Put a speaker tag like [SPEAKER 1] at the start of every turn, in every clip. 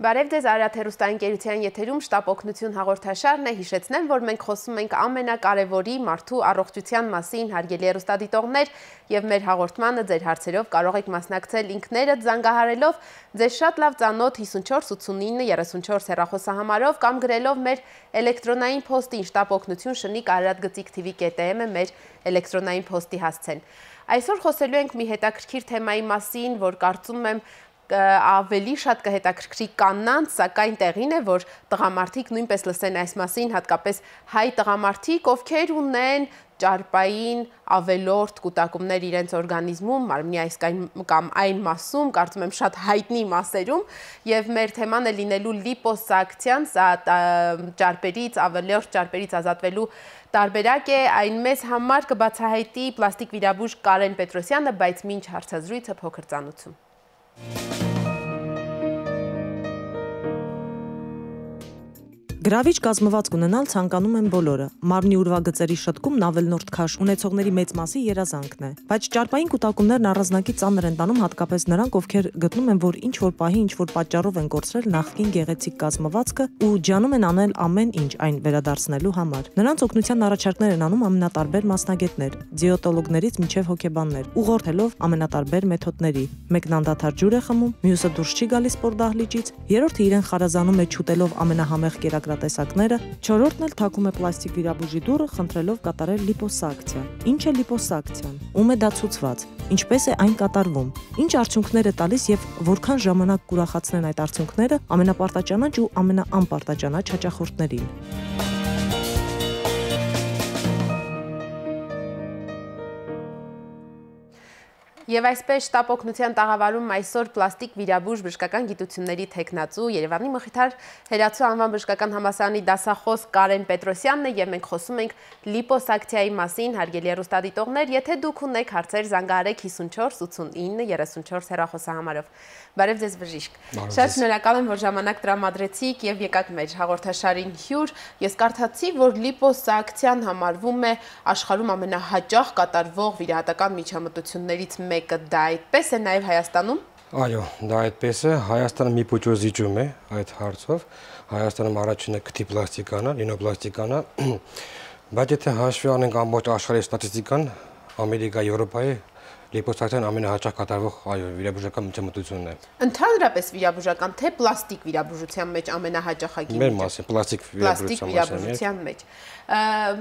[SPEAKER 1] Բարև ձեզ Արարաթերուստաընկերության եթերում շտապ օգնություն հաղորդաշարն է, հիշեցնեմ, որ մենք խոսում ենք ամենակարևորի մարդու առողջության մասին, հարգելի հեռուստադիտողներ, եւ մեր հաղորդմանը ձեր հարցերով կարող եք մասնակցել ինքներդ զանգահարելով ձեզ շատ լավ ծանոթ 548934 հեռախոսահամարով կամ գրելով մեր էլեկտրոնային փոստին շտապ օգնություն շնիկ arad@tv.am-ը մեր էլեկտրոնային փոստի հասցեն։ Այսօր խոսելու ենք մի հետաքրքիր թեմայի մասին, որ կարծում եմ ավելի շատ կհետաքրքրի կանանց, սակայն տեղին է, որ տղամարդիկ նույնպես լսեն այս մասին, հատկապես հայ տղամարդիկ, ովքեր ունեն ճարպային ավելորդ կուտակումներ իրենց օրգանիզմում, մարմնի այս կամ այն մասում, կարծում եմ շատ հայտնի մասերում, եւ մեր թեման է լինելու լիպոսակցիան, սա ճարպերից, ավելորդ ճարպերից ազատվելու տարբերակ է, այն մեզ համար կբացահայտի պլաստիկ վիրաբույժ Կարեն Պետրոսյանը, բայց մինչ հարցազրույցը փոքր ծանոթություն։
[SPEAKER 2] Գրավիչ կազմվածք ունենալ ցանկանում են բոլորը։ Մարմնի ուրվագծերի շտկումն ավելնորդ քաշ ունեցողների մեծ մասի երազանքն է, բայց ճարպային կուտակումներն առանձնակի ծանր են տանում հատկապես նրանք, ովքեր գտնում են, որ ինչ-որ պահի ինչ-որ պատճառով են կորցրել նախկին գեղեցիկ կազմվածքը ու ջանում են անել ամեն ինչ այն վերադարձնելու համար։ Նրանց օգնության առաջարկներ են անում ամենատարբեր մասնագետներ, դիետոլոգներից մինչև հոգեբաններ, ուղղորդելով ամենատարբեր մեթոդների։ Մեկն անդադար ջուր է խմում, մյուսը դուրս չի գալիս սպորտդահլիճից, երրորդը իրեն խարազանում է չուտելով ամենահամեղ տեսակները, չորրորդն էլ թակում է պլաստիկ վիրաբույժի դուռը, խնդրելով կատարել լիպոսակցիա։ Ինչ է լիպոսակցիան։ Ում է դա ցուցված։ Ինչպես է այն կատարվում։ Ինչ արդյունքներ է տալիս եւ որքան ժամանակ կուրախացնեն այդ արդյունքները ամենապարտաճանաչ ու ամենաանպարտաճանաչ հաճախորդներին։
[SPEAKER 1] Եվ այսպես շտապ օգնության տաղավարում այսօր պլաստիկ վիրաբույժ բժշկական գիտությունների թեկնածու Երևանի Մխիթար Հերացու անվան բժշկական համալսարանի դասախոս Կարեն Պետրոսյանն է եւ մենք խոսում ենք լիպոսակցիայի մասին, հարգելի հեռուստադիտողներ, եթե դուք ունեք հարցեր զանգահարեք 54 89 34 հեռախոսահամարով։ Բարև ձեզ բժիշկ։ Շատ շնորհակալ եմ, որ ժամանակ տրամադրեցիք եւ եկաք մեր հաղորդաշարին հյուր։ Ես կարդացի, որ լիպոսակցիան համարվում է աշխարհում ամենահաճախ կատարվող վիրահատական միջամտություններից մեկը, դա այդպես է նաև Հայաստանում։
[SPEAKER 3] Այո, դա այդպես է, Հայաստանը մի փոքր զիջում է այդ հարցով, Հայաստանում առաջինը քթի պլաստիկան է, լինոպլաստիկան է, բայց եթե հաշվի առնենք ամբողջ աշխարհի ստատիստիկան, Ամերիկա, Եվրոպայի լիպոսակցիան ամենահաճախ կատարվող վիրաբուժական միջամտությունն է։
[SPEAKER 1] Ընդհանրապես վիրաբուժական, թե պլաստիկ վիրաբուժության մեջ ամենահաճախակի
[SPEAKER 3] մեր մասին պլաստիկ
[SPEAKER 1] վիրաբուժության մեջ։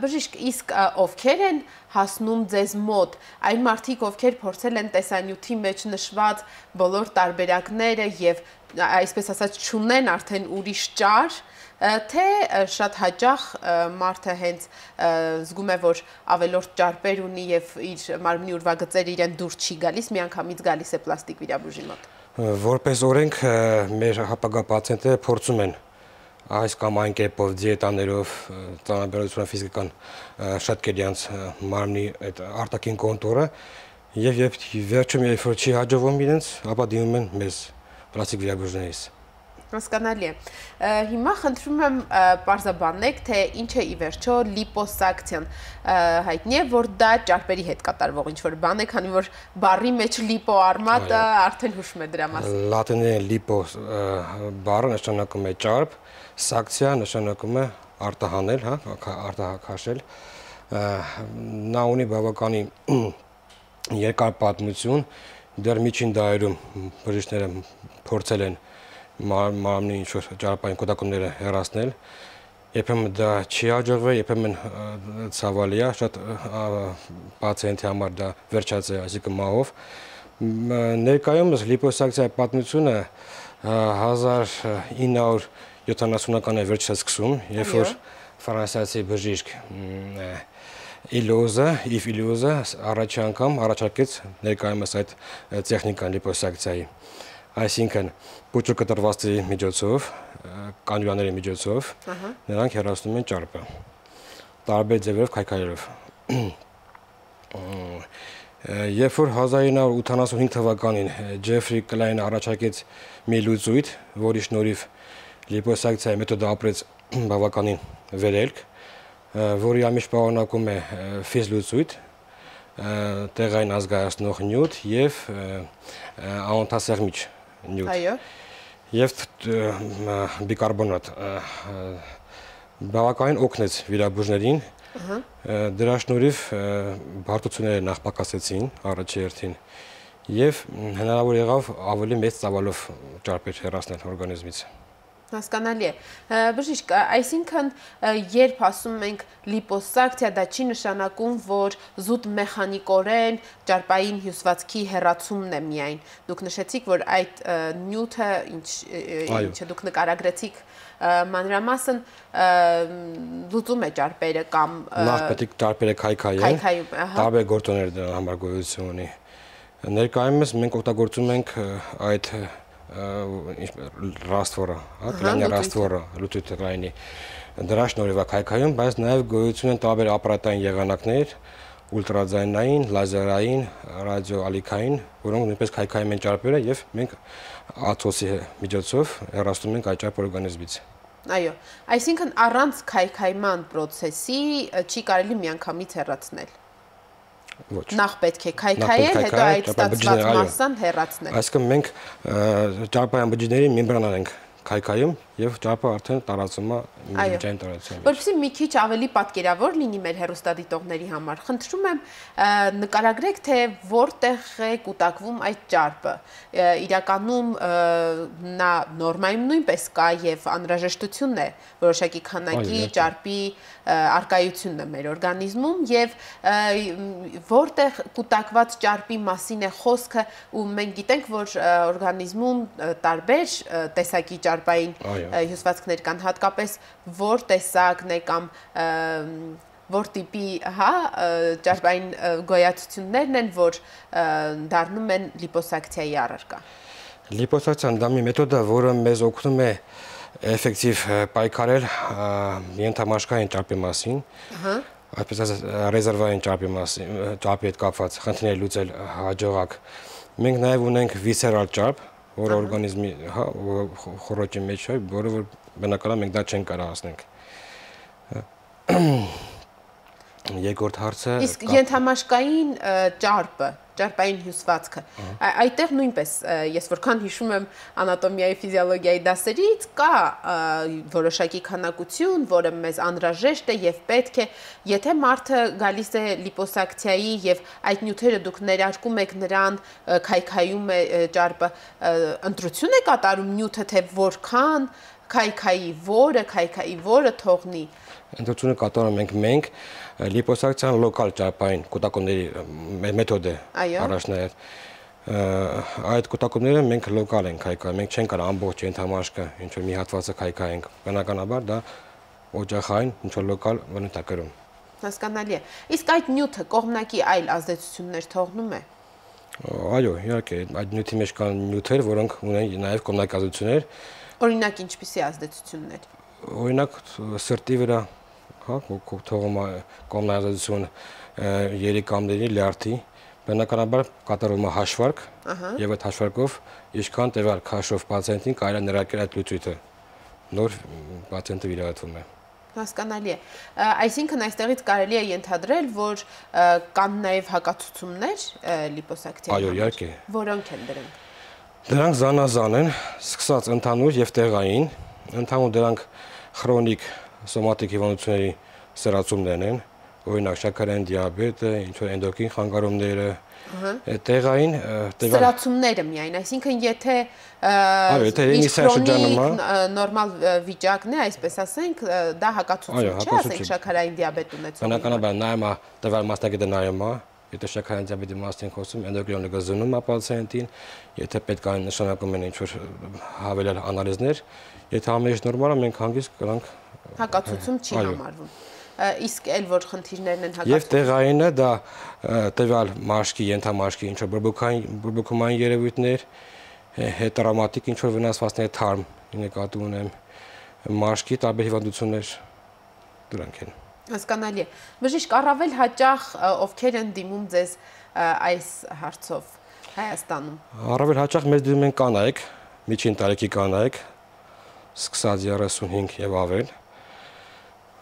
[SPEAKER 1] Բժիշկ, իսկ ովքեր են հասնում ձեզ մոտ, այն մարդիկ, ովքեր փորձել են տեսանյութի մեջ նշված բոլոր տարբերակները եւ այսպես ասած չունեն արդեն ուրիշ ճար, թե շատ հաճախ մարդը հենց զգում է, որ ավելորդ ճարպեր ունի եւ իր մարմնի ուրվագծերը իրեն դուր չի գալիս, միանգամից գալիս է պլաստիկ վիրաբույժի մոտ։
[SPEAKER 3] Որպես օրենք մեր հապագա պացիենտները փորձում են այս կամ այն կերպով դիետաներով, ծանրաբեռնության ֆիզիկական շատկերի անց մարմնի այդ արտաքին կոնտուրը եւ վերջում երբ որ չի հաջողվում իրենց, ապա դիմում են մեզ պլաստիկ վիրաբույժներից։
[SPEAKER 1] Հասկանալի է։ Հիմա խնդրում եմ պարզաբանեք, թե ինչ է ի վերջո լիպոսակցիան։ Հայտնի է, որ դա ճարպերի հետ կատարվող ինչ-որ բան է, քանի որ բառի մեջ լիպո արմատը արդեն հուշում է դրա մասին։
[SPEAKER 3] Լատիներեն լիպո բառը նշանակում է ճարպ, սակցիա նշանակում է արտահանել, արտահաշել։ Նա ունի բավականին երկար պատմություն, դեռ միջին դարերում բժիշկները փորձել են մարմնի ինչ-որ ճարպային կուտակումները հեռացնել, երբեմն դա չի հաջողվել, երբեմն ցավալի է, շատ պացիենտի համար դա վերջած է, այսինքն մահով։ Ներկայումս լիպոսակցիայի պատմությունը 1970-ականների վերջից է սկսում, երբ որ ֆրանսիացի բժիշկ Իլոզը առաջի անգամ առաջարկեց ներկայումս այդ տեխնիկան լիպոսակցիայի։ Այսինքն պուչը կտրվածքի միջոցով, կանյուլաների միջոցով նրանք հեռացնում են ճարպը, տարբեր ձևերով քայքայելով։ Երբ որ 1985 թվականին Ջեֆրի Կլայնը առաջարկեց մի լուծույթ, որի շնորհիվ լիպոսակցիայի մեթոդը ապրեց բավականին վերելք, որի ամիշ պարունակում է ֆիզլուծույթ, տեղային ազգայացնող նյութ եւ անօթասեղմիչ նյութ։ եւ բիկարբոնատ բավականին օգնեց վիրաբույժներին։ Դրա շնորհիվ բարդությունները նախ պակասեցին առաջի հերթին եւ հնարավոր եղավ ավելի մեծ ծավալով ճարպեր հեռացնել օրգանիզմից։
[SPEAKER 1] Հասկանալի է։ Բժիշկ, այսինքն երբ ասում ենք լիպոսակցիա, դա չի նշանակում, որ զուտ մեխանիկորեն ճարպային հյուսվածքի հեռացումն է միայն։ Դուք նշեցիք, որ այդ նյութը, ինչը դուք նկարագրեցիք մանրամասն, լուծում է ճարպերը կամ
[SPEAKER 3] նախ պետք է ճարպերը քայքայեն, տարբեր գործոններ դրա համար գոյություն ունի։ Ներկայումս մենք օգտագործում ենք այդ ռաստվորը, կլանյա ռաստվորը, լուծույթային դրա շնորհիվ է քայքայում, բայց նաև գոյություն են տարբեր ապարատային եղանակներ, ուլտրաձայնային, լազերային, ռադիոալիքային, որոնք նույնպես քայքայում են ճարպերը եւ մենք աթոսի միջոցով հեռացնում ենք այդ ճարպ օրգանիզմից։
[SPEAKER 1] Այո, այսինքն առանց քայքայման process-ի չի կարելի միանգամից հեռացնել։ Նախ պետք է քայքայել, հետո այդ ստացված մասսան հեռացնել։
[SPEAKER 3] Այսինքն մենք ճարպային բջիջների մեմբրանան ենք քայքայում եւ ճարպը արդեն տարածում է միջային տարածության մեջ։
[SPEAKER 1] Որպեսզի մի քիչ ավելի պատկերավոր լինի մեր հեռուստադիտողների համար, խնդրում եմ նկարագրեք, թե որտեղ է կուտակվում այդ ճարպը։ Իրականում նա նորմայում նույնպես կա եւ անհրաժեշտությունն է որոշակի քանակի ճարպի արկայությունն է մեր օրգանիզմում եւ որտեղ կուտակված ճարպի մասին է խոսքը ու մենք գիտենք, որ օրգանիզմում տարբեր տեսակի ճարպային հյուսվածքներ կան, հատկապես որ տեսակն է կամ որ տիպի ճարպային գոյացություններն են, որ դառնում են լիպոսակցիայի առարկա։
[SPEAKER 3] Լիպոսակցիան դա մի մեթոդ է, որը մեզ օգնում է էֆեկտիվ պայքարել ենթամաշկային ճարպի մասին, այսպես ասած ռեզերվային ճարպի մասին, ճարպի հետ կապված խնդիրներ լուծել հաջողակ։ Մենք նաև ունենք վիսերալ ճարպ, որը օրգանիզմի խոռոճի մեջ է, որը որ բնականաբար մենք դա չենք կարող հասնենք։ Երկրորդ հարցը
[SPEAKER 1] իսկ ենթամաշկային ճարպը, ճարպային հյուսվածքը, այդտեղ նույնպես ես որքան հիշում եմ անատոմիայի ֆիզիոլոգիայի դասերից կա որոշակի քանակություն, որը մեզ անհրաժեշտ է եւ պետք է, եթե մարդը գալիս է լիպոսակցիայի եւ այդ նյութերը դուք ներարկում եք նրան, քայքայում է ճարպը, ընտրություն է կատարում նյութը, թե որքան քայքայի որը թողնի։
[SPEAKER 3] Ընտրությունը կատարում ենք մենք լիպոսակցիան լոկալ ճարպային կուտակումների մեթոդ է առաջնահերթ։ Այդ կուտակումները մենք լոկալ ենք քայքայում, մենք չենք կարող ամբողջ ենթամաշկը ինչ որ մի հատվածը քայքայենք։ Բնականաբար դա օջախային ինչ որ լոկալ վնասակերում։
[SPEAKER 1] Հասկանալի է։ Իսկ այդ նյութը կողմնակի այլ ազդեցություններ թողնում է։
[SPEAKER 3] Այո, իհարկե, այդ նյութի մեջ կան նյութեր, որոնք ունեն նաև կողմնակի ազդեցություններ։
[SPEAKER 1] Օրինակ ինչպիսի ազդեցություններ։
[SPEAKER 3] Օրինակ սրտի վրա, թողում է կողմնակի երիկամների, լյարդի, բնականաբար կատարվում է հաշվարկ եւ այդ հաշվարկով ինչքան տևյալ քաշով պացիենտին կարելի է ներարկել այդ լուծույթը։ Նոր պացիենտը վիրահատվում է։
[SPEAKER 1] Հասկանալի է։ Այսինքն այստեղից կարելի է ենթադրել, որ կան նաև հակացություններ լիպոսակցիայի։
[SPEAKER 3] Այո, իհարկե։
[SPEAKER 1] Որոնք են դրանք։
[SPEAKER 3] Դրանք զանազան են, սկսած ընդհանուր եւ տեղային, ընդհանուր դրանք քրոնիկ սոմատիկ հիվանդությունների սրացումներն են, օրինակ շաքարային դիաբետը, ինչ որ էնդոկրին խանգարումները, տեղային
[SPEAKER 1] սրացումները միայն, այսինքն եթե նորմալ վիճակն է, այսպես ասենք, դա հակացություն չէ, ասենք շաքարային դիաբետ ունեցողը։
[SPEAKER 3] Բնականաբար նայում է տվյալ մասնագետը նայում է, եթե շաքարային դիաբետի մասին խոսում, էնդոկրինոլոգը զննում է պացիենտին, եթե պետք է նշանակում են ինչ-որ հավելյալ անալիզներ, եթե ամենից նորմալ է, մենք հանգիստ կրանք
[SPEAKER 1] հակացություն չի համարվում։ Իսկ էլ որ խնդիրներն են հակացում։
[SPEAKER 3] Եվ տեղայինը դա տվյալ մաշկի, ենթամաշկի ինչ-որ բորբոքումային երևույթներ, հետտրավմատիկ ինչ-որ վնասվածքներ, թարմ, նկատի ունեմ, մաշկի տարբեր հիվանդություններ, դրանք են։
[SPEAKER 1] Հասկանալի է։ Բժիշկ, առավել հաճախ ովքեր են դիմում ձեզ այս հարցով Հայաստանում։
[SPEAKER 3] Առավել հաճախ մեզ դիմում են կանայք, միջին տարեկի կանայք, սկսած 35 եւ ավել։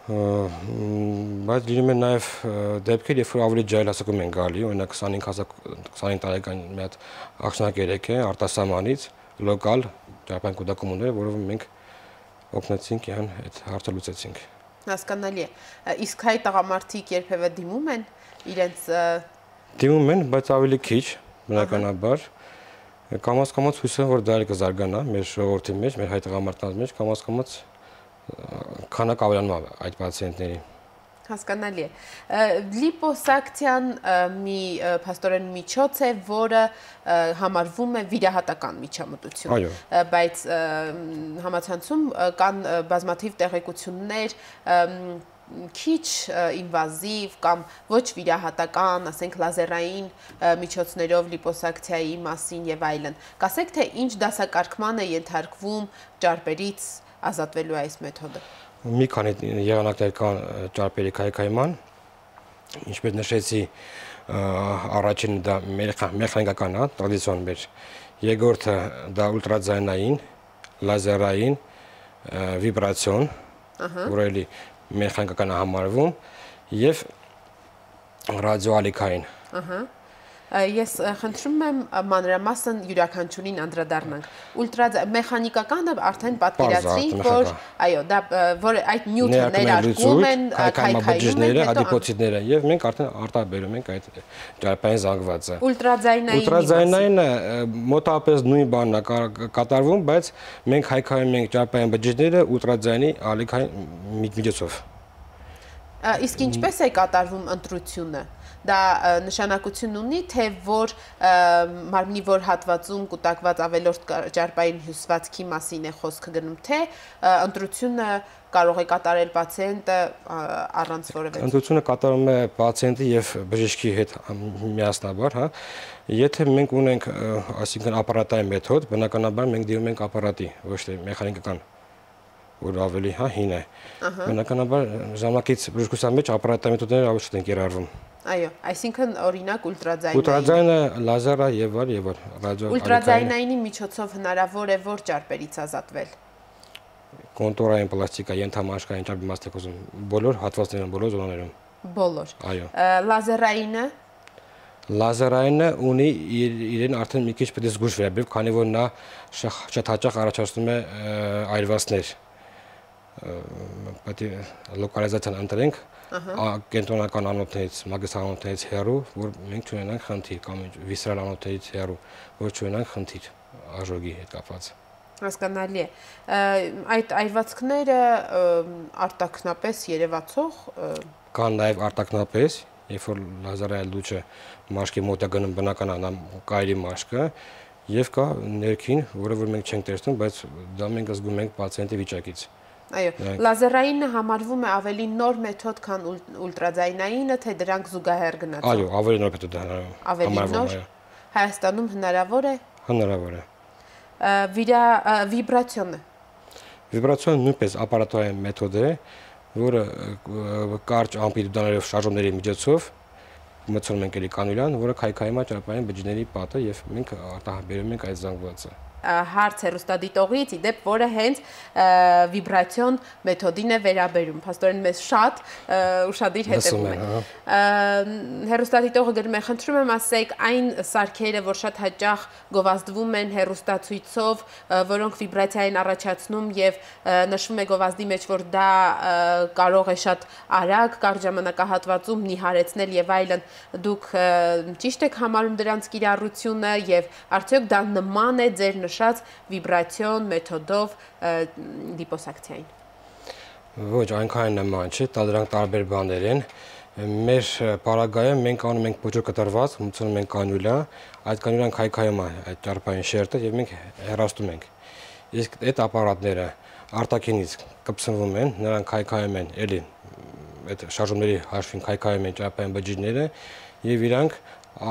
[SPEAKER 3] Բայց լինում են նաև դեպքեր, երբ որ ավելի ջահելասակում են գալի, օրինակ 25 տարեկան մի հատ աղջնակ երեկ է արտասահմանից, լոկալ ճարպային կուտակում ուներ, որով մենք օգնեցինք իրան այդ հարցը լուծեցինք։
[SPEAKER 1] Հասկանալի է։ Իսկ հայ տղամարդիկ երբևէ դիմում են իրենց
[SPEAKER 3] դիմում են, բայց ավելի քիչ, բնականաբար։ Կամաց-կամաց հույս եմ, որ դա կզարգանա մեր ժողովրդի մեջ, մեր հայ տղամարդկանց մեջ, կամաց-կամաց քանակ ավելանում այդ պացիենտների։
[SPEAKER 1] Հասկանալի է։ Լիպոսակցիան մի փաստորեն միջոց է, որը համարվում է վիրահատական միջամտություն, բայց համացանցում կան բազմաթիվ տեղեկություններ քիչ ինվազիվ կամ ոչ վիրահատական, ասենք լազերային միջոցներով լիպոսակցիայի մասին եւ այլն։ Կասեք, թե ինչ դասակարգման է ենթարկվում ճարպերից ազատվելու այս մեթոդը։
[SPEAKER 3] Մի քանի եղանակներ կան ճարպերի քայքայման, ինչպես նշեցի, առաջինը դա մեխանիկական է, տրադիցիոն մեր, երկրորդը դա ուլտրաձայնային, լազերային, վիբրացիոն, որը էլի մեխանիկական է համարվում, եւ ռադիոալիքային։
[SPEAKER 1] Ես խնդրում եմ մանրամասն յուրաքանչյուրին անդրադառնանք։ Մեխանիկականը արդեն պատկերացրի, որ այո, դա որ այդ նյութը ներարկում են
[SPEAKER 3] քայքայումները, ադիպոցիտները եւ մենք արդեն արտաբերում ենք այդ ճարպային զանգվածը։ Ուլտրաձայնայինը մոտավորապես նույն բանն է կատարվում, բայց մենք քայքայում ենք ճարպային բջիջները ուլտրաձայնի ալիքային միջոցով։
[SPEAKER 1] Իսկ ինչպես է կատարվում ընտրությունը։ Դա նշանակություն ունի, թե որ մարմնի որ հատվածում կուտակված ավելորդ ճարպային հյուսվածքի մասին է խոսքը գնում, թե ընտրությունը կարող է կատարել պացիենտը առանց որևէ։
[SPEAKER 3] Ընտրությունը կատարում է պացիենտի եւ բժիշկի հետ միասնաբար, հա։ Եթե մենք ունենք, այսինքն ապարատային մեթոդ, բնականաբար մենք դիմում ենք ապարատի, ոչ թե մեխանիկական, որ ավելի հին է։ Բնականաբար ժամանակից բժշկության մեջ ապարատային մեթոդները ավելի շատ են կիրառվում։
[SPEAKER 1] Այո, այսինքն օրինակ ուլտրաձայնային։
[SPEAKER 3] Ուլտրաձայնը, լազերը եւ այլ, ռադիո։
[SPEAKER 1] Ուլտրաձայնայինի միջոցով հնարավոր է որ ճարպերից ազատվել։
[SPEAKER 3] Կոնտուրային պլաստիկա, ենթամաշկային ճարպի մաստիկոզում, բոլոր հատվածներում, բոլոր զոնաներում։
[SPEAKER 1] Բոլոր։
[SPEAKER 3] Այո։
[SPEAKER 1] Լազերայինը։
[SPEAKER 3] Լազերայինը ունի իրեն արդեն մի քիչ պետք է զգուշ վերաբերել, քանի որ նա շատ հաճախ առաջացնում է այրվածներ։ Պետք է լոկալիզացիան ընտրենք կենտրոնական անոթներից, մագիստրալ անոթներից հեռու, որ մենք չունենանք խնդիր, կամ վիսրալ անոթներից հեռու, որ չունենանք խնդիր աժոգի հետ կապված։
[SPEAKER 1] Հասկանալի է։ Այդ այրվածքները արտաքնապես երևացող
[SPEAKER 3] կան նաև արտաքնապես, երբ որ լազերային լուծը մաշկի մոտ է գնում բնական կայրի մաշկը, եւ կա ներքին, որը որ մենք չենք տեսնում, բայց դա մենք զգում ենք պացիենտի վիճակից։
[SPEAKER 1] Այո, լազերայինը համարվում է ավելի նոր մեթոդ, քան ուլտրաձայնայինը, թե դրանք զուգահեռ գնացող։
[SPEAKER 3] Այո, ավելի նոր մեթոդ է
[SPEAKER 1] համարվում։ Հայաստանում հնարավոր է։
[SPEAKER 3] Հնարավոր է։
[SPEAKER 1] Վիբրացիոնը։
[SPEAKER 3] Վիբրացիոնը նույնպես ապարատային մեթոդ է, որը կարճ ամպլիտուդաներով շարժումների միջոցով մտցնում ենք էլի կանյուլան, որը քայքայում է ճարպային բջիջների պատը եւ մենք արտահայտում ենք այդ զանգվածը։
[SPEAKER 1] Հարց հեռուստադիտողից, իդեպ, որը հենց վիբրացիոն մեթոդին է վերաբերում։ Փաստորեն մեզ շատ ուշադիր հետևում են։ Հեռուստադիտողը գրում է, խնդրում եմ ասեք, այն սարքերը, որ շատ հաճախ գովազդվում են հեռուստացույցով, որոնք վիբրացիա են առաջացնում եւ նշվում է գովազդի մեջ, որ դա կարող է շատ արագ, կարճ ժամանակահատվածում նիհարեցնել եւ այլն, դուք ճիշտ եք համարում դրանց կիրառությունը եւ արդյոք դա նման է ձեր նշած վիբրացիոն մեթոդով լիպոսակցիային։
[SPEAKER 3] Ոչ, այնքան նման չէ, դրանք տարբեր բաներ են։ Մեր պարագայում մենք անում ենք փոճը կտրված, մտցնում ենք կանյուլա, այդ կանյուլան քայքայում է այդ ճարպային շերտը եւ մենք հեռացնում ենք։ Իսկ այդ ապարատները արտաքինից կպցնվում են, նրանք քայքայում են, էլի այդ շարժումների հաշվին քայքայում են ճարպային բջիջները եւ իրանք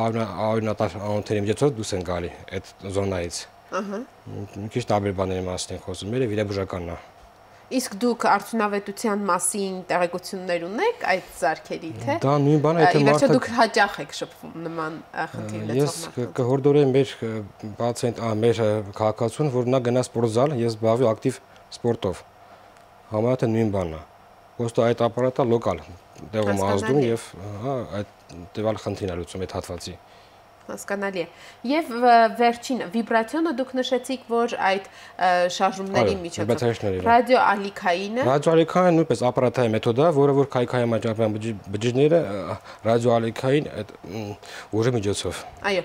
[SPEAKER 3] արյունատար անոթների միջոցով դուրս են գալի այդ զոնայից։ Մի քիչ տարբեր բաների մասին ենք խոսում, մերը վիրաբուժականն է։
[SPEAKER 1] Իսկ դուք արդյունավետության մասին տեղեկություններ ունեք այդ սարքերի, թե։
[SPEAKER 3] Դա նույն բանը է, թե
[SPEAKER 1] մարդը դուք հաճախ եք շփվում նման խնդիր ունեցող մարդկանց։
[SPEAKER 3] Ես կհորդորեմ մեր պացիենտ, մեր քաղաքացուն, որ նա գնա սպորտզալ եւ զբաղվի ակտիվ սպորտով։ Համարյա թե նույն բանն է։ Ոստո այդ ապարատը լոկալ տեղում ազդում եւ այդ տվյալ խնդիրն է լուծում այդ հատվածի։
[SPEAKER 1] Հասկանալի է։ Եվ վերջինը վիբրացիոնը դուք նշեցիք, որ այդ շարժումների միջոցով ռադիոալիքայինը
[SPEAKER 3] նույնպես ապարատային մեթոդ է, որը որ քայքայում է ճարպային բջիջները ռադիոալիքային այդ ուժի միջոցով։
[SPEAKER 1] Այո,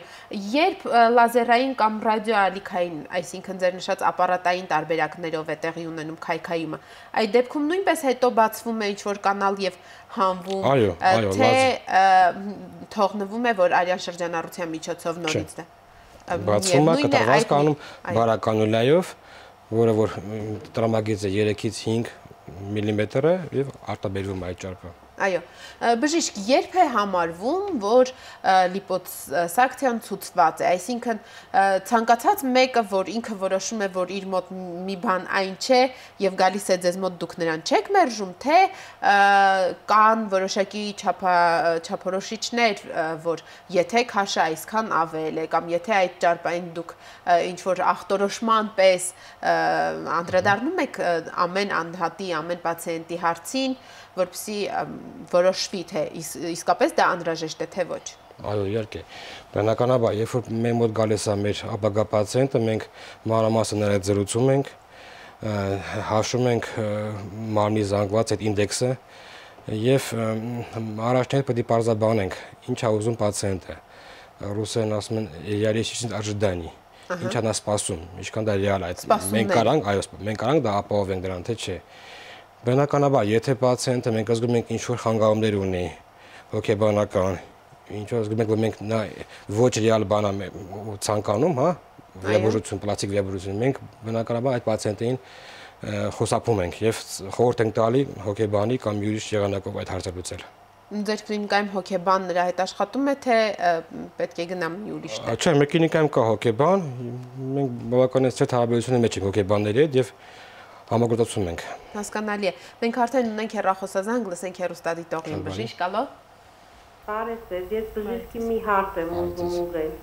[SPEAKER 1] երբ լազերային կամ ռադիոալիքային, այսինքն ձեր նշած ապարատային տարբերակներով է տեղի ունենում քայքայումը, այդ դեպքում նույնպես հետո բացվում է ինչ-որ կանալ եւ հանվում, թե թողնվում է, որ արյան շրջանառության միջոցով նորից դա։
[SPEAKER 3] Բացվում է, կտրված կանում բարականուլայով, որը որ տրամագիծը 3-ից 5 միլիմետր է եւ արտաբերվում է այդ ճարպը։
[SPEAKER 1] Այո, բժիշկ, երբ է համարվում, որ լիպոսակցիան ցուցված է, այսինքն ցանկացած մեկը, որ ինքը որոշում է, որ իր մոտ մի բան այն չէ եւ գալիս է ձեզ մոտ, դուք նրան չեք մերժում, թե կան որոշակի չափորոշիչներ, որ եթե քաշը այսքան ավել է կամ եթե այդ ճարպային դուք ինչ որ ախտորոշման պես անդրադառնում եք ամեն անհատի, ամեն պացիենտի հարցին, որպեսզի որոշվի, թե իսկապես դա անհրաժեշտ է, թե ոչ։
[SPEAKER 3] Այո, իհարկե։ Բնականաբար, երբ որ մեր մոտ գալիս է մեր ապագա պացիենտը, մենք մանրամասն նրա հետ զրուցում ենք, հաշվում ենք մարմնի զանգված այդ ինդեքսը եւ առաջնահերթ պետք է բարձրաբանենք, ինչ է ուզում պացիենտը։ Ռուսերեն ասում են «реалистичность ожиданий», ինչ է նա սպասում, ինչքան դա ռեալ է։ Մենք կարանք դա ապահովենք դրան, թե չէ։ Բնականաբար, եթե պացիենտը մենք զգում ենք ինչ-որ խանգարումներ ունի, հոգեբանական, ինչ-որ զգում ենք, որ մենք նա ոչ ռեալ բան է ցանկանում, հա, վիրաբուժություն, պլաստիկ վիրաբուժություն, մենք բնականաբար այդ պացիենտին խոսափում ենք եւ խորհուրդ ենք տալի հոգեբանի կամ յուրիշ եղանակով այդ հարցը լուծել։
[SPEAKER 1] Ձեր կլինիկայում հոգեբան նրա հետ աշխատում է, թե պետք է գնամ յուրիշ տեղ։
[SPEAKER 3] Չէ, մեր կլինիկայում կա հոգեբան, մենք բավականին ծեր հարաբերությունների մեջ ենք հոգեբանների հետ եւ համագործակցում ենք։
[SPEAKER 1] Հասկանալի է։ Մենք արդեն ունենք հեռախոսազանգ, լսենք հեռուստադիտողին, բժիշկ, ալո։
[SPEAKER 4] Բարև, ես բժիշկի մի հարց եմ ուզում ուղղել։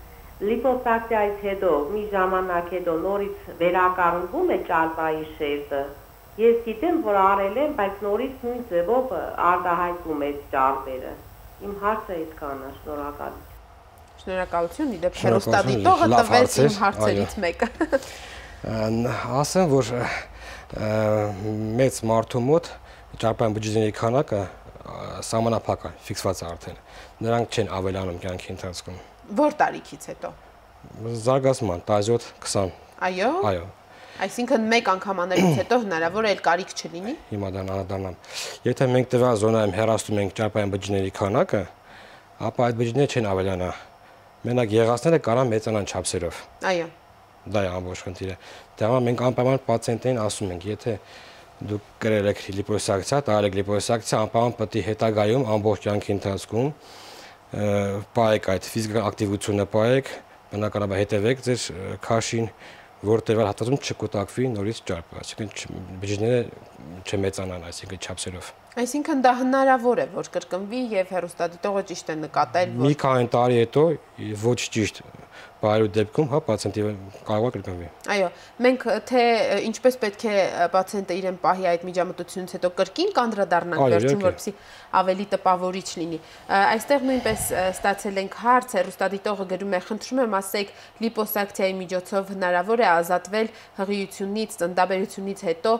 [SPEAKER 4] Լիպոսակցիայից հետո, մի ժամանակ հետո նորից վերակառուցվում է ճարպայի շերտը։ Ես գիտեմ, որ արել եմ, բայց նորից նույն ձևով արտահայտվում է ճարպերը։ Իմ հարցը այդքանը, շնորհակալություն։
[SPEAKER 1] Շնորհակալություն, իդեպ հեռուստադիտողը տվեց իմ հարցերից մեկը։
[SPEAKER 3] Ասեմ, որ մեծ մարդու մոտ ճարպային բջիջների քանակը սահմանափակ է, ֆիքսված է արդեն։ Նրանք չեն ավելանում կյանքի ընթացքում։
[SPEAKER 1] Որ տարիքից հետո։
[SPEAKER 3] Զարգացման 17-20։
[SPEAKER 1] Այո։
[SPEAKER 3] Այո։
[SPEAKER 1] Այսինքն մեկ անգամ անելուց հետո հնարավոր է կարիք չլինի։
[SPEAKER 3] Հիմա դա անդառնամ։ Եթե մենք տվյալ զոնայում հեռացնում ենք ճարպային բջիջների քանակը, ապա այդ բջիջները չեն ավելանա։ Մենակ եղածները կարան մեծանան չափսերով։
[SPEAKER 1] Այո։
[SPEAKER 3] Դա է ամբողջ խնդիրը։ Դա մենք անպայման պացիենտին ասում ենք, եթե դուք կրել եք լիպոսակցիա, տարել եք լիպոսակցիա, անպայման պետք է հետագայում ամբողջ կյանքի ընթացքում պահեք այդ ֆիզիկական ակտիվությունը պահեք, բնականաբար հետևեք ձեր քաշին, որ տվյալ հատվածում չկուտակվի նորից ճարպը, այսինքն բջիջները չմեծանան, այսինքն չափսերով։
[SPEAKER 1] Այսինքն դա հնարավոր է, որ կրկնվի եւ հեռուստադիտողը ճիշտ է նկատել, որ
[SPEAKER 3] մի քանի տարի հետո ոչ ճիշտ բայրու դեպքում, հա, պացիենտը կարող է կրկնվի։
[SPEAKER 1] Այո, մենք թե ինչպես պետք է պացիենտը իրեն պահի այդ միջամտությունից հետո կրկին կանդրադառնանք վերջում, որպեսզի ավելի տպավորիչ լինի։ Այստեղ նույնպես ստացել ենք հարց, հեռուստադիտողը գրում է, խնդրում եմ ասեք, լիպոսակցիայի միջոցով հնարավոր է ազատվել հղիությունից, ծննդաբերությունից հետո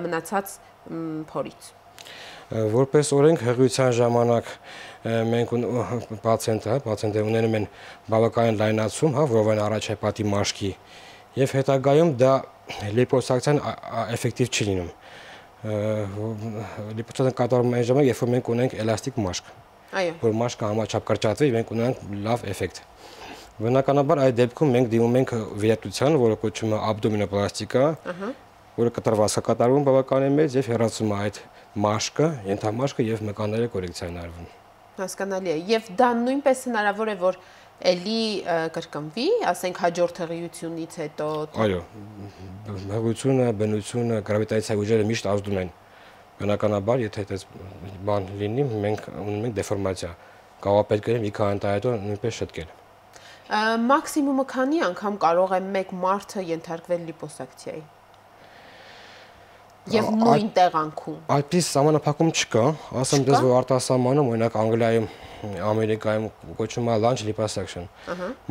[SPEAKER 1] մնացած փորից։
[SPEAKER 3] Որպես օրենք հղիության ժամանակ մենք պացիենտը ունենում են բավականին լայնացում, հա, որովհետեւ առաջ է պատի մաշկի, եւ հետագայում դա լիպոսակցիան էֆեկտիվ չի լինում։ Լիպոսակցիան կատարվում է այն ժամանակ, երբ որ մենք ունենք էլաստիկ մաշկ։
[SPEAKER 1] Այո։
[SPEAKER 3] Որ մաշկը համաչափ կրճատվի, մենք ունենք լավ էֆեկտ։ Բնականաբար այդ դեպքում մենք դիմում ենք վիրատության, որը կոչվում է աբդոմինոպլաստիկա, որը կտրված է կատարվում բավականին մեծ եւ հեռացում է այդ մաշկը, ենթամաշկը եւ մկանները կորեկցիային արվում։
[SPEAKER 1] Հասկանալի է։ Եվ դա նույնպես հնարավոր է, որ էլի կրկնվի, ասենք հաջորդ հղիությունից հետո։
[SPEAKER 3] Այո, հղիությունը, բնությունը, գրավիտացիայի ուժերը միշտ ազդում են։ Բնականաբար, եթե այդպես բան լինի, մենք ունենք դեֆորմացիա։ Կարող է պետք է մի քանի տարի հետո նույնպես շտկել։
[SPEAKER 1] Մաքսիմումը քանի անգամ կարող է մեկ մարդը ենթարկվել լիպոսակցիայի։ Եվ նույն տեղանքում։
[SPEAKER 3] Այդպես սահմանափակում չկա, ասեմ դες որ արտասահմանում, օրինակ Անգլիայում, Ամերիկայում կոչվում է lunch liposuction։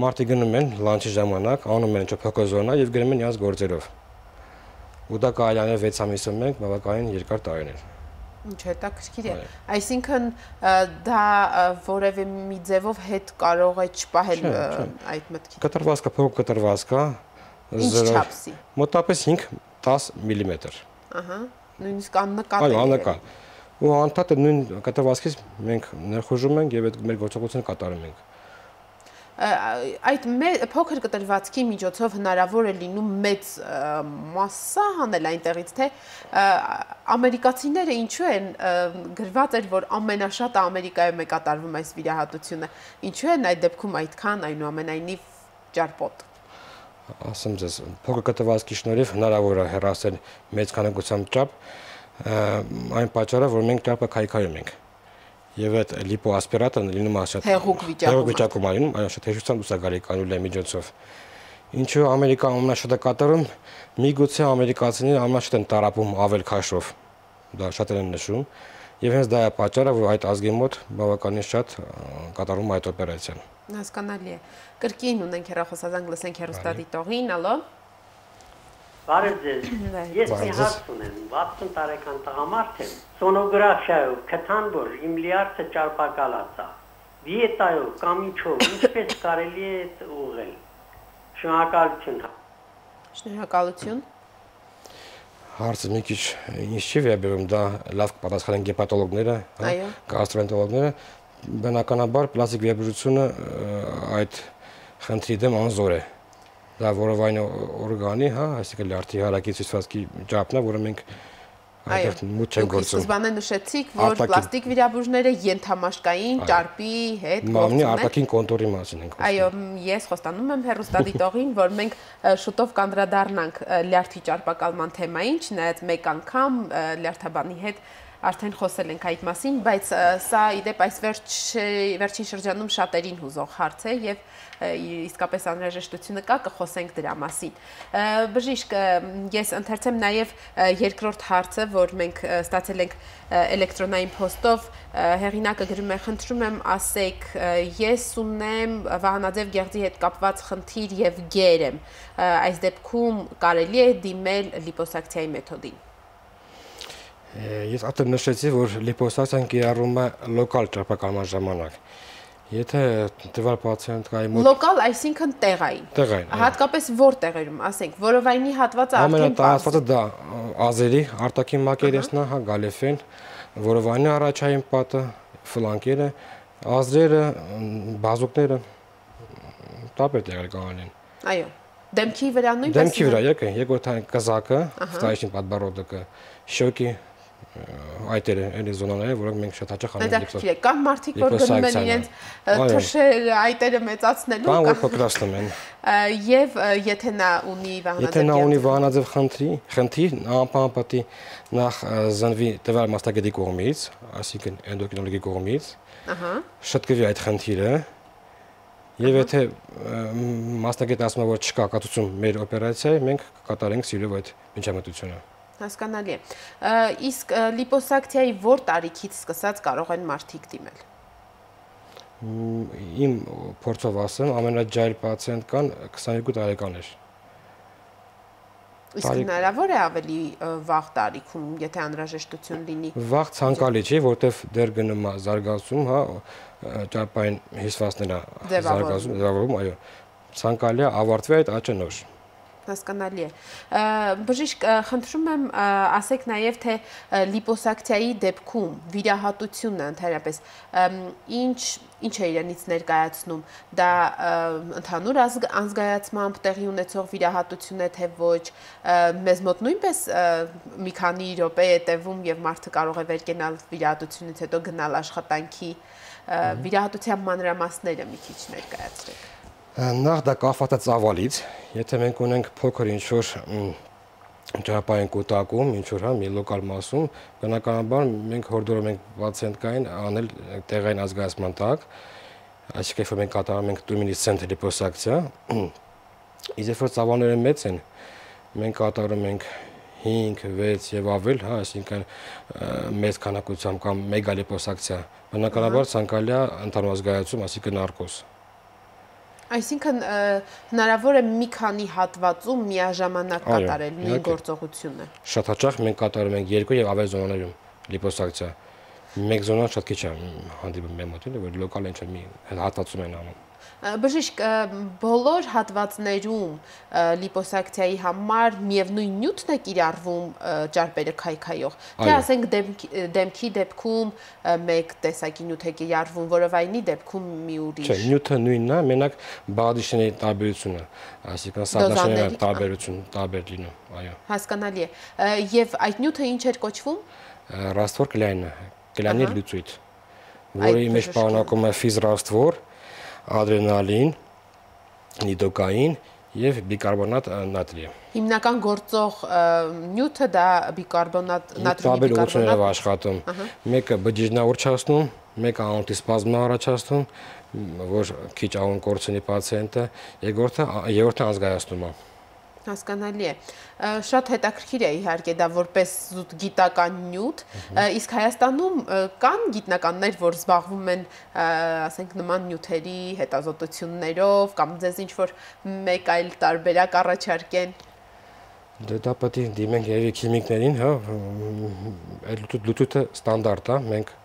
[SPEAKER 3] Մարդիկ գնում են լանչի ժամանակ, անում են փոքր զոնա եւ գնում են իրենց գործերով։ Ու դա կարելի է 6 ամիսով մեկ բավականին երկար տարիներ։
[SPEAKER 1] Ինչ հետաքրքիր է։ Այսինքն դա որևէ մի ձևով հետ կարող է չպահել այդ մտքի։
[SPEAKER 3] Կտրվածքը փոքր կտրվածք է։
[SPEAKER 1] Ինչ չափսի։
[SPEAKER 3] Մոտավորապես 5-10 մմ։
[SPEAKER 1] Ահա, նույնիսկ աննկատ է։
[SPEAKER 3] Այո, աննկատ։ Ու անդադար նույն կտրվածքից մենք ներխուժում ենք եւ այդ մեր գործողությունը կատարում ենք։
[SPEAKER 1] Այդ փոքր կտրվածքի միջոցով հնարավոր է լինում մեծ մասսա հանել այնտեղից, թե ամերիկացիները ինչու են գրված էր, որ ամենաշատը Ամերիկայում է կատարվում այս վիրահատությունը, ինչու են այդ դեպքում այդքան այնուամենայնիվ ճարպոտ։
[SPEAKER 3] Ասեմ ձեզ, փոքր կտրվածքի շնորհիվ հնարավոր է հեռացնել մեծ քանակությամբ ճապ, այն պատճառով, որ մենք ճապը քայքայում ենք։ Եվ այդ լիպոասպիրատը լինում է շատ
[SPEAKER 1] հեղուկ
[SPEAKER 3] վիճակում լինում, այո, շատ հեշտությամբ լուսագալի կանուլի միջոցով։ Ինչու Ամերիկան ամենաշատը կատարում, միգուցե ամերիկացիները ամենաշատ են տարապում ավել քաշով։ Դա շատերն են նշում, եւ հենց դա է պատճառը, որ այդ ազգի մոտ բավականին շատ կատարում այդ օպերացիան։
[SPEAKER 1] Հասկանալի է։ Կրկին ունենք հեռախոսազանգ, լսենք հեռուստադիտողին, ալո։
[SPEAKER 5] Բարև ձեզ։ Ես մի հարց ունեմ, 60 տարեկան տղամարդ եմ, սոնոգրաֆիայով գտան, որ իմ լիարդը ճարպակալած է։ Դիետայով կամ ինչով, ինչպես կարելի է ուղղել։ Շնորհակալություն։
[SPEAKER 1] Շնորհակալություն։
[SPEAKER 3] Հարցը մի քիչ ինչ չի վերաբերում, դա լավ պատասխան են գեպատոլոգները, գաստրոենտերոլոգները, բնականաբար պլաստիկ վերաբերությունը այդ խնդրի դեմ անզոր է։ Դա որովայնի օրգանի, այսինքն լյարդի հարակից հյուսվածքի ճապն է, որը մենք այդտեղ մուտ չենք գործում։
[SPEAKER 1] Սկզբանե նշեցիք, որ պլաստիկ վիրաբույժները ենթամաշկային ճարպի հետ գործում են։
[SPEAKER 3] Մամնի արտաքին կոնտուրի մասին ենք խոսում։
[SPEAKER 1] Այո, ես խոստանում եմ հեռուստադիտողին, որ մենք շուտով կանդրադառնանք լյարդի ճարպակալման թեմային, չնայած մեկ անգամ լյարդաբանի հետ արդեն խոսել ենք այդ մասին, բայց սա իդեպ այս վերջին շրջանում շատերին հուզող հարց է եւ իսկապես անհրաժեշտությունը կա, կխոսենք դրա մասին։ Բժիշկ, ես ընթերցեմ նաեւ երկրորդ հարցը, որ մենք ստացել ենք էլեկտրոնային փոստով, հեղինակը գրում է, խնդրում եմ ասեք, ես ունեմ վահանաձև գեղձի հետ կապված խնդիր եւ գեր եմ, այս դեպքում կարելի է դիմել լիպոսակցիայի մեթոդին։
[SPEAKER 3] Ես արդեն նշեցի, որ լիպոսակցիան կիրառվում է լոկալ ճարպակալման ժամանակ։ Եթե տվյալ պացիենտկայի մոտ
[SPEAKER 1] լոկալ, այսինքն տեղային։
[SPEAKER 3] Տեղային։
[SPEAKER 1] Հատկապես որ տեղերում, ասենք, որովայնի հատվածը արդեն
[SPEAKER 3] ամենատարածվածը դա ազերի արտաքին մակերեսն է, գալեֆեն, որովայնի առաջային պատը, ֆլանկերը, ազրերը, բազուկները, տապետ եղել կանեն։
[SPEAKER 1] Այո։ Դեմքի վրա նույնպես։
[SPEAKER 3] Դեմքի վրա, երկրորդային կզակը, վտայիշին պատբարոդակը, շոկի այտերը, այն զոնաները, որոնք մենք շատ հաճախ անում ենք։
[SPEAKER 1] Կան մարդիկ, որ գնում են իրենց թշեր այտերը մեծացնելու,
[SPEAKER 3] կան որ փոքրացնում են։
[SPEAKER 1] Եվ եթե նա ունի վահանաձև
[SPEAKER 3] Եթե նա ունի վահանաձև խնդիր, անպայման պետք է նախ զնվի տվյալ մասնագետի կողմից, այսինքն էնդոկրինոլոգի կողմից, շտկվի այդ խնդիրը, եւ եթե մասնագետը ասում է, որ չկա կապացություն մեր օպերացիայի, մենք կկատարենք սիրով այդ միջամտությունը։
[SPEAKER 1] Հասկանալի է։ Իսկ լիպոսակցիայի որ տարիքից սկսած կարող են մարդիկ դիմել։
[SPEAKER 3] Իմ փորձով ասեմ, ամենաջայլ պացիենտկան 22 տարեկան էր։
[SPEAKER 1] Իսկ հնարավոր է ավելի վաղ տարիքում, եթե անհրաժեշտություն լինի։
[SPEAKER 3] Վաղ ցանկալի չի, որտեվ դեռ գնում է զարգացում, ճարպային հյուսվածքները ձևավորվում, այո։ Ցանկալի է ավարտվի այդ աճը նոր։
[SPEAKER 1] Հասկանալի է։ Բժիշկ, խնդրում եմ ասեք նաև, թե լիպոսակցիայի դեպքում վիրահատությունը ընդհանրապես ինչ է իրենից ներկայացնում, դա ընդհանուր անզգայացմամբ տեղի ունեցող վիրահատություն է, թե ոչ, մեզ մոտ նույնպես մի քանի րոպե է տևում եւ մարդը կարող է վեր կենալ վիրահատությունից հետո գնալ աշխատանքի, վիրահատության մանրամասները մի քիչ ներկայացրեք։
[SPEAKER 3] Նախ դա կախված է ծավալից, եթե մենք ունենք փոքր ինչ-որ ճարպային կուտակում, ինչ-որ մի լոկալ մասում, բնականաբար մենք հորդորում ենք պացիենտկային անել տեղային ազգայնացման տակ, այսինքն երբ մենք կատարում ենք լումինեսցենտ լիպոսակցիա, իսկ երբ ծավալները մեծ են, մենք կատարում ենք 5, 6 եւ ավել, հա, այսինքն մեծ քանակությամբ կամ մեգալիպոսակցիա, բնականաբար ցանկալի է ընդհանուր ազգայացում, այսինքն նարկոզ։
[SPEAKER 1] Այսինքն հնարավոր է մի քանի հատվածում միաժամանակ կատարել նույն գործողությունը։
[SPEAKER 3] Շատ հաճախ մենք կատարում ենք 2 եւ ավել զոնաներում լիպոսակցիա։ Մեկ զոնան շատ քիչ է հանդիպում մեր մոտ, որ լոկալ ինչ-որ մի հատվածում են անում։
[SPEAKER 1] Բժիշկ, բոլոր հատվածներում լիպոսակցիայի համար միևնույն նյութն է կիրառվում ճարպերը քայքայող, թե ասենք դեմքի դեպքում մեկ տեսակի նյութ է կիրառվում, որովայնի դեպքում մի ուրիշ։
[SPEAKER 3] Չէ, նյութը նույնն է, մենակ բաղադրիչների տարբերությունը, այսինքն սահմանների տարբեր լինում, այո։
[SPEAKER 1] Հասկանալի է։ Եվ այդ նյութը ինչ էր կոչվում։
[SPEAKER 3] Ռաստվոր կլյանի լուծույթ, որի մեջ պարունակում է ֆիզրաստվոր, ադրենալին, նիդոկային եւ բիկարբոնատ նատրիը։
[SPEAKER 1] Հիմնական գործող նյութը դա բիկարբոնատ նատրիի
[SPEAKER 3] բիկարբոնատն է աշխատում։ Մեկը բջիջն է ուռչացնում, մեկը անտիսպազմն է առաջացնում, որ քիչ աղոն կորցնի պացիենտը, երկրորդը ազգայացնում է։
[SPEAKER 1] Հասկանալի է։ Շատ հետաքրքիր է իհարկե դա որպես զուտ գիտական նյութ, իսկ Հայաստանում կան գիտնականներ, որ զբաղվում են, ասենք, նման նյութերի հետազոտություններով կամ ձեզ ինչ-որ մեկ այլ տարբերակ առաջարկեն։
[SPEAKER 3] Դա պետք է դիմենք երևի քիմիկներին, հա, այդ լուծույթը ստանդարտ է, մենք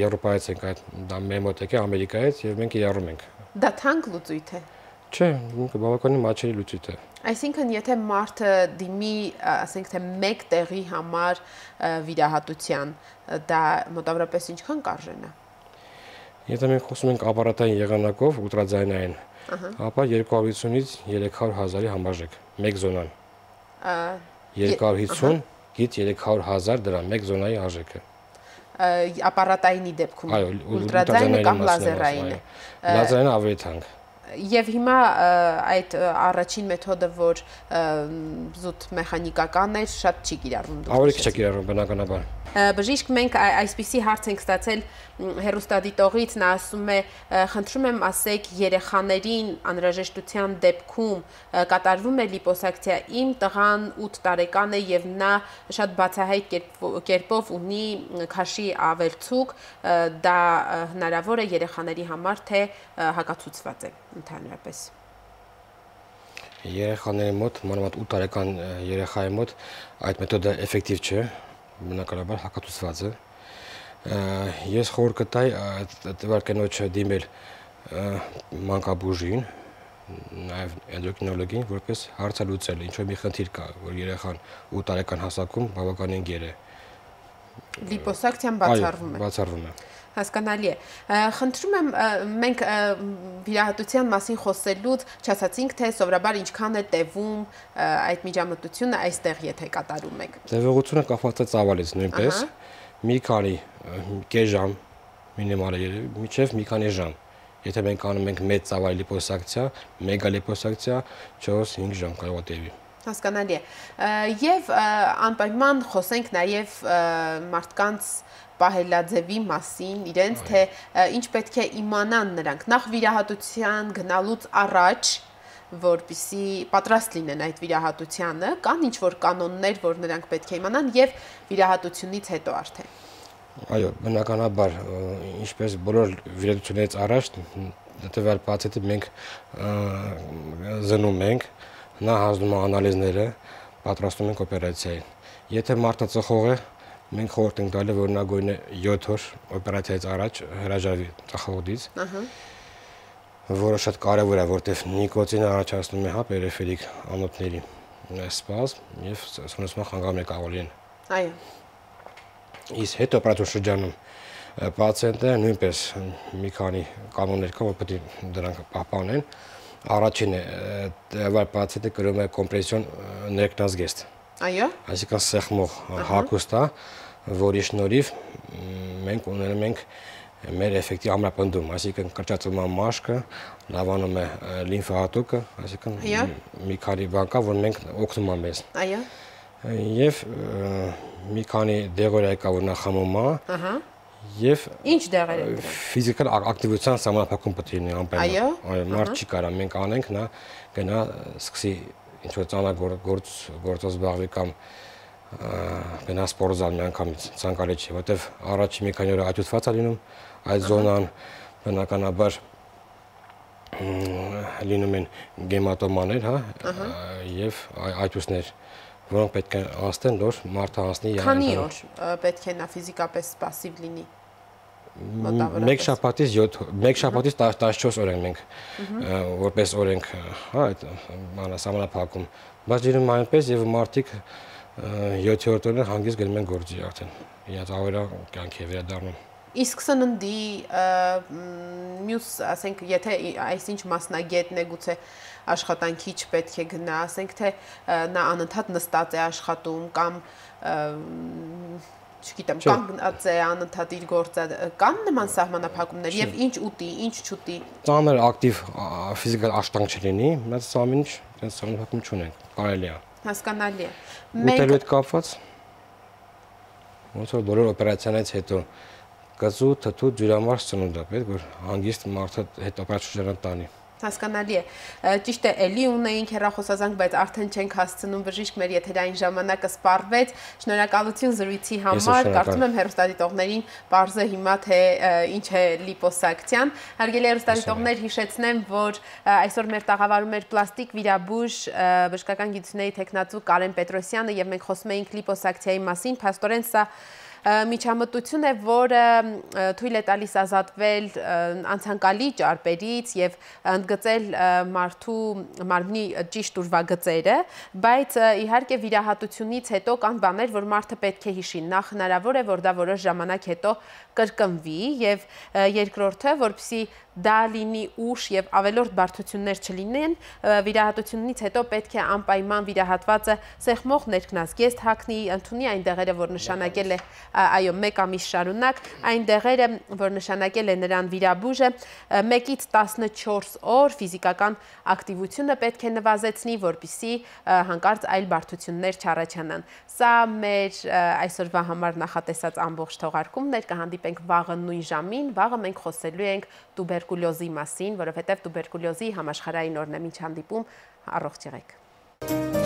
[SPEAKER 3] Եվրոպայից ենք այդ դա մեր մոտ եկել, Ամերիկայից եւ մենք իրարում ենք։
[SPEAKER 1] Դա թանկ լուծույթ է։
[SPEAKER 3] Չէ, բավականին մատչելի լուծույթ է։
[SPEAKER 1] Այսինքն, եթե մարդը դիմի, ասենք թե մեկ տեղի համար վիրահատության, դա մոտավորապես ինչքան կարժենա։
[SPEAKER 3] Եթե մենք խոսում ենք ապարատային եղանակով, ուլտրաձայնային, ապա 250-ից 300,000-ի համարժեք, մեկ զոնան։ 250 գիծ 300,000 դրամ, մեկ զոնայի արժեքը։
[SPEAKER 1] Ապարատայինի դեպքում, ուլտրաձայնը կամ լազերայինը։
[SPEAKER 3] Լազերայինը ավելի թանկ։
[SPEAKER 1] Եվ հիմա այդ առաջին մեթոդը, որ զուտ մեխանիկական է, շատ չի կիրառվում։
[SPEAKER 3] Ավելի քիչ է կիրառվում, բնականաբար։
[SPEAKER 1] Բժիշկ, մենք այսպիսի հարց ենք ստացել հեռուստադիտողից, նա ասում է, խնդրում եմ ասեք, երեխաներին անհրաժեշտության դեպքում կատարվում է լիպոսակցիա, իմ տղան 8 տարեկան է եւ նա շատ բացահայտ կերպով ունի քաշի ավելցուկ, դա հնարավոր է երեխաների համար, թե հակացուցված է ընդհանրապես։
[SPEAKER 3] Երեխաների մոտ, մանավանդ 8 տարեկան երեխայի մոտ այդ մեթոդը էֆեկտիվ չէ, բնականաբար հակացուցված է։ Ես խորհուրդ կտայի տվյալ կնոջը դիմել մանկաբուժին, նաև էնդոկրինոլոգին, որպես հարցը լուծել, ինչ որ մի խնդիր կա, որ երեխան 8 տարեկան հասակում բավականին գեր է։
[SPEAKER 1] Լիպոսակցիան բացառվում է։
[SPEAKER 3] Բացառվում է։
[SPEAKER 1] Հասկանալի է։ Խնդրում եմ, մենք վիրահատության մասին խոսելուց չասացինք, թե սովորաբար ինչքան է տևում այդ միջամտությունը այստեղ, եթե կատարում եք։
[SPEAKER 3] Տևողությունը կախված է ծավալից նույնպես, մի քանի կես ժամ մինիմալ է, մինչև մի քանի ժամ։ Եթե մենք անում ենք մեծ ծավալի լիպոսակցիա, մեգալիպոսակցիա, 4-5 ժամ կարող է տևի։
[SPEAKER 1] Հասկանալի է։ Եվ անպայման խոսենք նաև մարդկանց պահելաձևի մասին, իրենց, թե ինչ պետք է իմանան նրանք, նախ վիրահատության գնալուց առաջ, որպեսզի պատրաստ լինեն այդ վիրահատությանը, կան ինչ-որ կանոններ, որ նրանք պետք է իմանան եւ վիրահատությունից հետո արդեն։
[SPEAKER 3] Այո, բնականաբար, ինչպես բոլոր վիրահատություններից առաջ, տվյալ պացիենտը մենք զնում ենք, նա հանձնում է անալիզները, պատրաստում ենք օպերացիային։ Եթե մարդը ծխող է, մենք խորհուրդ ենք տալի, որ նա գոնե 7 օր օպերացիայից առաջ հրաժարվի ծխողից, որը շատ կարևոր է, որտեղ նիկոտինը առաջացնում է պերիֆերիկ անոթների սպազմ եւ սնուցման խանգարումներ կարող լինեն։
[SPEAKER 1] Այո։
[SPEAKER 3] Իսկ հետո օպերացիոն շրջանում պացիենտը նույնպես մի քանի կանոններ կան, որ պետք է դրանք պահպանեն։ Առաջինը տվյալ պացիենտը կրում է կոմպրեսիոն ներքնազգեստ։
[SPEAKER 1] Այո։
[SPEAKER 3] Այսինքն սեղմող հագուստ է, որի շնորհիվ մենք ունենում ենք մեր էֆեկտիվ ամրապնդում, այսինքն կրճատվում է մաշկը, լավանում է լիմֆահատուկը, այսինքն մի քանի բան կա, որ մենք օգնում է մեզ։
[SPEAKER 1] Այո։
[SPEAKER 3] Եվ մի քանի դեղորայ կա, որ նախամում է։ Եվ
[SPEAKER 1] ինչ դեղեր են դրանք։
[SPEAKER 3] Ֆիզիկալ ակտիվության սահմանափակում պետք է լինի անպայման։
[SPEAKER 1] Այո։
[SPEAKER 3] Այո, մարդ չի կարա մենք անենք, նա գնա սկսի ինչ որ գործով զբաղվի կամ գնա սպորտզալ մի անգամից ցանկալի չի, որտեվ առաջի մի քանի օր աճուցված է լինում այդ զոնան, բնականաբար լինում են գեմատոմաներ, հա, եւ աճուսներ, որոնք պետք է անցնեն, որ մարդը անցնի։
[SPEAKER 1] Քանի օր պետք է նա ֆիզիկապես պասիվ լինի։
[SPEAKER 3] Մեկ շաբաթից 14 օր ենք մենք որպես օրենք, հա, այդ սահմանափակում, բայց լինում այնպես եւ մարդիկ 7-րդ օրն հանգիստ գնում են գործի արդեն, իրենց ավերա կյանքի վերադառնում։
[SPEAKER 1] Իսկ սննդի մյուս, ասենք, եթե այսինչ մասնագետն է գուցե աշխատանքի չպետք է գնա, ասենք թե նա անընդհատ նստած է աշխատում կամ չգիտեմ, կանգնած է անընդհատ իր գործը, կան նման սահմանափակումներ եւ ինչ ուտի, ինչ չուտի։
[SPEAKER 3] Ծանր ակտիվ ֆիզիկալ աշխատանք չլինի, մենք սա ամեն ինչ այդպես սահմանափակում չունենք, կարելի է։
[SPEAKER 1] Հասկանալի է։
[SPEAKER 3] Ուտելու հետ կապված ոնց որ բոլոր օպերացիաներից հետո կծու, թթու, ջրամարս սնունդ է պետք, որ հանգիստ մարդը հետ օպերացիան տանի։
[SPEAKER 1] Հասկանալի է։ Ճիշտ է, էլի ունեինք հեռախոսազանգ, բայց արդեն չենք հասցնում բժիշկ, մեր եթերային ժամանակը սպառվեց։ Շնորհակալություն զրույցի համար։ Կարծում եմ հեռուստադիտողներին պարզ է հիմա թե ինչ է լիպոսակցիան։ Հարգելի հեռուստադիտողներ, հիշեցնեմ, որ այսօր մեր տաղավարում էր պլաստիկ վիրաբույժ բժշկական գիտությունների թեկնածու Կարեն Պետրոսյանը եւ մենք խոսում էինք լիպոսակցիայի մասին։ Փաստորեն սա միջամտություն է, որը թույլ է տալիս ազատվել անցանկալի ճարպերից եւ ընդգծել մարդու մարմնի ճիշտ ուրվագծերը, բայց իհարկե վիրահատությունից հետո կան բաներ, որ մարդը պետք է հիշի։ Նախ հնարավոր է, որ դա որոշ ժամանակ հետո կրկնվի եւ երկրորդը, որպեսզի դա լինի ուշ եւ ավելորդ բարդություններ չլինեն, վիրահատությունից հետո պետք է անպայման վիրահատվածը սեղմող ներքնազգեստ հագնի, ընդունի այն դեղերը, որ նշանակել է այո, 1 ամիս շարունակ, այն դեղերը, որ նշանակել է նրան վիրաբույժը, 1-ից 14 օր ֆիզիկական ակտիվությունը պետք է նվազեցնի, որպեսզի հանկարծ այլ բարդություններ չառաջանան։ Սա մեր այսօրվա համար նախատեսած ամբողջ թողարկումն էր, կհանդիպենք վաղը նույն ժամին, վաղը մենք խոսելու ենք տուբերկուլյոզի մասին, որովհետև տուբերկուլյոզի համաշխարհային օրն է, մինչ հանդիպում, առողջ եղեք։